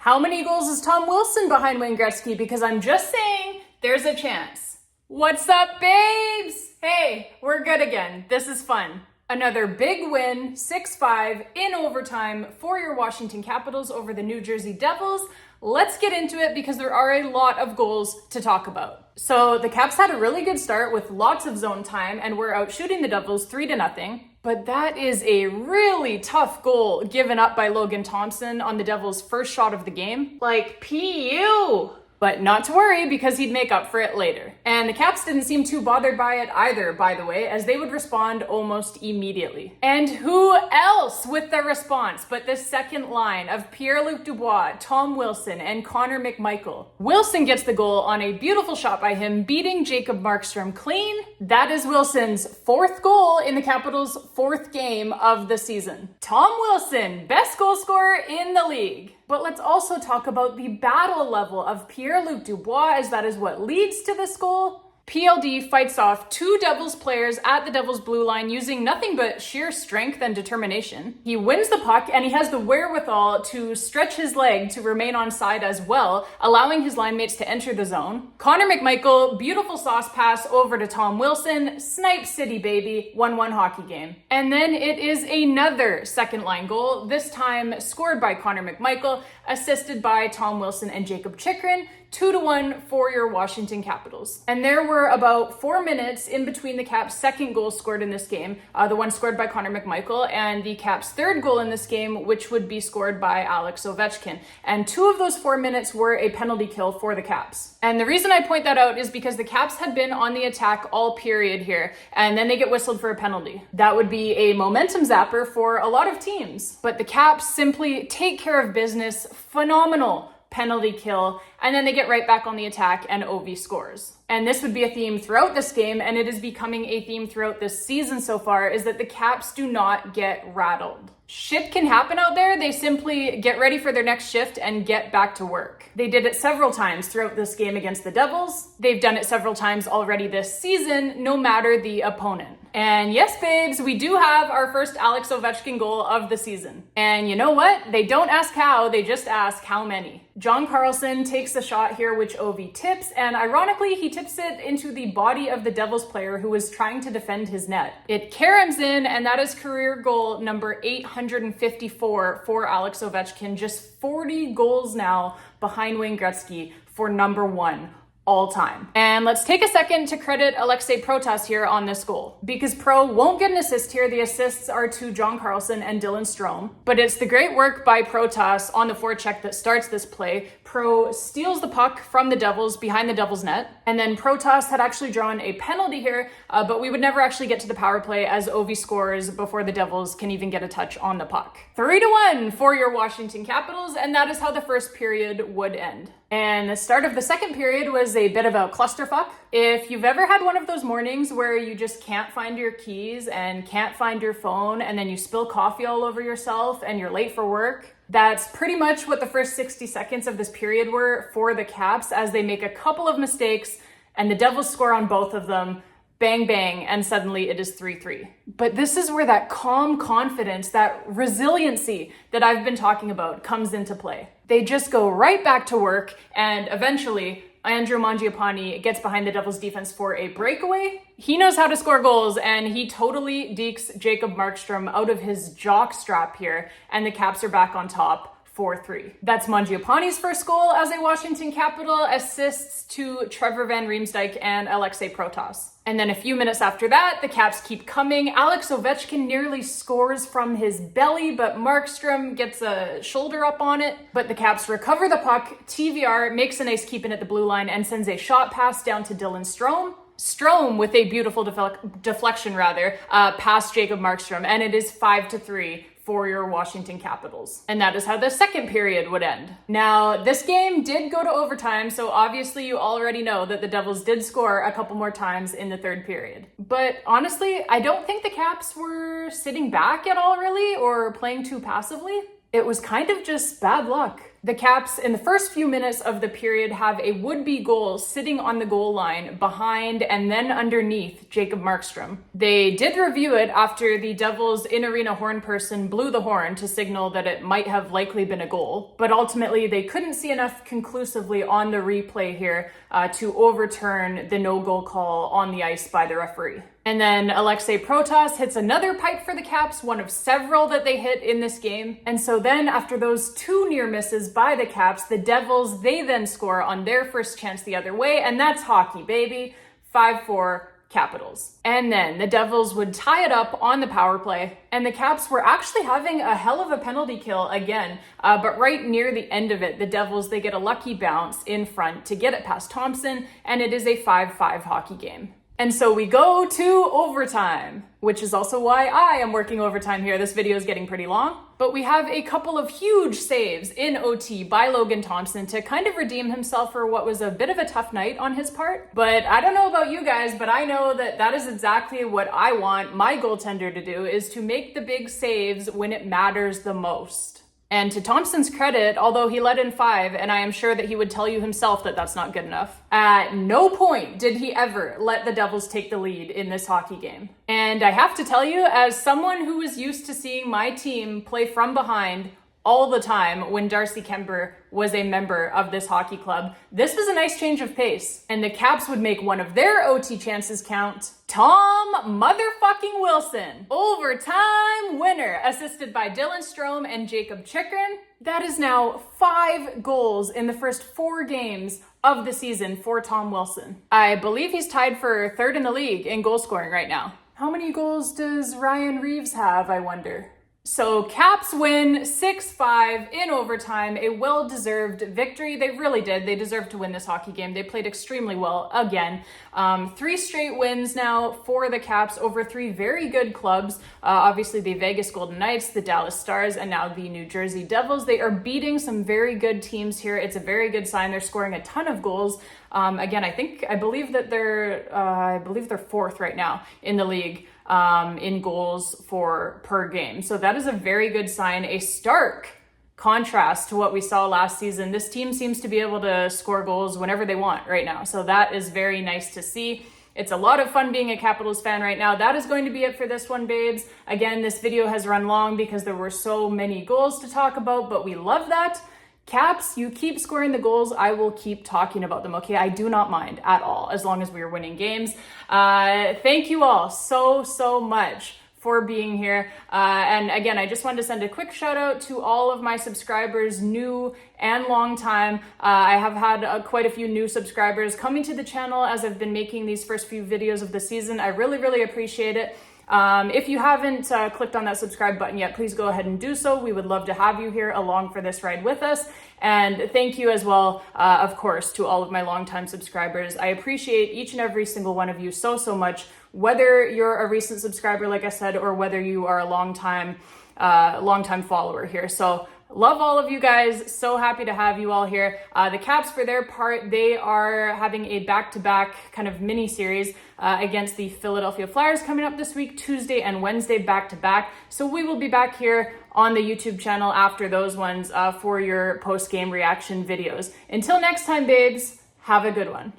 How many goals is Tom Wilson behind Wayne Gretzky? Because I'm just saying, there's a chance. What's up, babes? Hey, we're good again. This is fun. Another big win, 6-5 in overtime for your Washington Capitals over the New Jersey Devils. Let's get into it because there are a lot of goals to talk about. So the Caps had a really good start with lots of zone time and were out shooting the Devils 3-0. But that is a really tough goal given up by Logan Thompson on the Devils' first shot of the game. Like, PU! But not to worry, because he'd make up for it later. And the Caps didn't seem too bothered by it either, by the way, as they would respond almost immediately. And who else with the response but the second line of Pierre-Luc Dubois, Tom Wilson, and Connor McMichael? Wilson gets the goal on a beautiful shot by him, beating Jacob Markstrom clean. That is Wilson's fourth goal in the Capitals' fourth game of the season. Tom Wilson, best goal scorer in the league. But let's also talk about the battle level of Pierre-Luc Dubois, as that is what leads to this goal. PLD fights off two Devils players at the Devils' blue line using nothing but sheer strength and determination. He wins the puck and he has the wherewithal to stretch his leg to remain on side as well, allowing his line mates to enter the zone. Connor McMichael, beautiful sauce pass over to Tom Wilson, Snipe City baby, 1-1 hockey game. And then it is another second line goal, this time scored by Connor McMichael, assisted by Tom Wilson and Jacob Chychrun, 2-1 for your Washington Capitals. And there were about 4 minutes in between the Caps' second goal scored in this game, the one scored by Connor McMichael, and the Caps' third goal in this game, which would be scored by Alex Ovechkin. And 2 of those 4 minutes were a penalty kill for the Caps. And the reason I point that out is because the Caps had been on the attack all period here, and then they get whistled for a penalty. That would be a momentum zapper for a lot of teams. But the Caps simply take care of business, phenomenal penalty kill, and then they get right back on the attack and Ovi scores. And this would be a theme throughout this game, and it is becoming a theme throughout this season so far, is that the Caps do not get rattled. Shit can happen out there. They simply get ready for their next shift and get back to work. They did it several times throughout this game against the Devils. They've done it several times already this season, no matter the opponent. And yes, babes, we do have our first Alex Ovechkin goal of the season. And you know what? They don't ask how, they just ask how many. John Carlson takes the shot here, which Ovi tips, and ironically, he tips it into the body of the Devils player who was trying to defend his net. It caroms in, and that is career goal number 854 for Alex Ovechkin. Just 40 goals now behind Wayne Gretzky for number 1 all time. And let's take a second to credit Alexei Protas here on this goal, because Pro won't get an assist here. The assists are to John Carlson and Dylan Strome, but it's the great work by Protas on the forecheck that starts this play. Pro steals the puck from the Devils behind the Devils net, and then Protas had actually drawn a penalty here, but we would never actually get to the power play as Ovi scores before the Devils can even get a touch on the puck. 3-1 for your Washington Capitals, and that is how the first period would end. And the start of the second period was a bit of a clusterfuck. If you've ever had one of those mornings where you just can't find your keys and can't find your phone, and then you spill coffee all over yourself and you're late for work, that's pretty much what the first 60 seconds of this period were for the Caps, as they make a couple of mistakes and the Devils score on both of them. Bang, bang, and suddenly it is 3-3. But this is where that calm confidence, that resiliency that I've been talking about comes into play. They just go right back to work, and eventually Andrew Mangiapane gets behind the Devils defense for a breakaway. He knows how to score goals, and he totally dekes Jacob Markstrom out of his jock strap here, and the Caps are back on top. 4-3. That's Mangiapane's first goal as a Washington Capital, assists to Trevor Van Riemsdyk and Alexei Protas. And then a few minutes after that, the Caps keep coming. Alex Ovechkin nearly scores from his belly, but Markstrom gets a shoulder up on it. But the Caps recover the puck. TVR makes a nice keep in at the blue line and sends a shot pass down to Dylan Strome. Strome with a beautiful deflection past Jacob Markstrom, and it is 5-3 for your Washington Capitals. And that is how the second period would end. Now, this game did go to overtime, so obviously you already know that the Devils did score a couple more times in the third period. But honestly, I don't think the Caps were sitting back at all, really, or playing too passively. It was kind of just bad luck. The Caps, in the first few minutes of the period, have a would-be goal sitting on the goal line behind and then underneath Jacob Markstrom. They did review it after the Devils' in-arena horn person blew the horn to signal that it might have likely been a goal, but ultimately they couldn't see enough conclusively on the replay here to overturn the no-goal call on the ice by the referee. And then Alexei Protas hits another pipe for the Caps, one of several that they hit in this game. And so then after those two near misses by the Caps, the Devils, they then score on their first chance the other way, and that's hockey, baby. 5-4 Capitals. And then the Devils would tie it up on the power play, and the Caps were actually having a hell of a penalty kill again, but right near the end of it, the Devils, they get a lucky bounce in front to get it past Thompson, and it is a 5-5 hockey game. And so we go to overtime, which is also why I am working overtime here. This video is getting pretty long, but we have a couple of huge saves in OT by Logan Thompson to kind of redeem himself for what was a bit of a tough night on his part. But I don't know about you guys, but I know that that is exactly what I want my goaltender to do, is to make the big saves when it matters the most. And to Thompson's credit, although he let in 5, and I am sure that he would tell you himself that that's not good enough, at no point did he ever let the Devils take the lead in this hockey game. And I have to tell you, as someone who is used to seeing my team play from behind all the time when Darcy Kemper was a member of this hockey club, this was a nice change of pace. And the Caps would make one of their OT chances count. Tom motherfucking Wilson, overtime winner, assisted by Dylan Strome and Jacob Chychrun. That is now 5 goals in the first 4 games of the season for Tom Wilson. I believe he's tied for 3rd in the league in goal scoring right now. How many goals does Ryan Reeves have, I wonder? So Caps win 6-5 in overtime, a well-deserved victory. They really did. They deserved to win this hockey game. They played extremely well again. 3 straight wins now for the Caps over 3 very good clubs. Obviously the Vegas Golden Knights, the Dallas Stars, and now the New Jersey Devils. They are beating some very good teams here. It's a very good sign. They're scoring a ton of goals. Again, I believe that they're 4th right now in the league. In goals per game. So that is a very good sign, a stark contrast to what we saw last season. This team seems to be able to score goals whenever they want right now. So that is very nice to see. It's a lot of fun being a Capitals fan right now. That is going to be it for this one, babes. Again, this video has run long because there were so many goals to talk about, but we love that. Caps, you keep scoring the goals. I will keep talking about them, okay? I do not mind at all, as long as we are winning games. Thank you all so much for being here. And again, I just wanted to send a quick shout out to all of my subscribers, new and long time. I have had quite a few new subscribers coming to the channel as I've been making these first few videos of the season. I really appreciate it. If you haven't clicked on that subscribe button yet, please go ahead and do so. We would love to have you here along for this ride with us. And thank you as well, of course, to all of my longtime subscribers. I appreciate each and every single one of you so much, whether you're a recent subscriber, like I said, or whether you are a longtime follower here. So love all of you guys. So happy to have you all here. The Caps, for their part, they are having a back-to-back kind of mini series against the Philadelphia Flyers coming up this week, Tuesday and Wednesday back-to-back. So we will be back here on the YouTube channel after those ones for your post-game reaction videos. Until next time, babes, have a good one.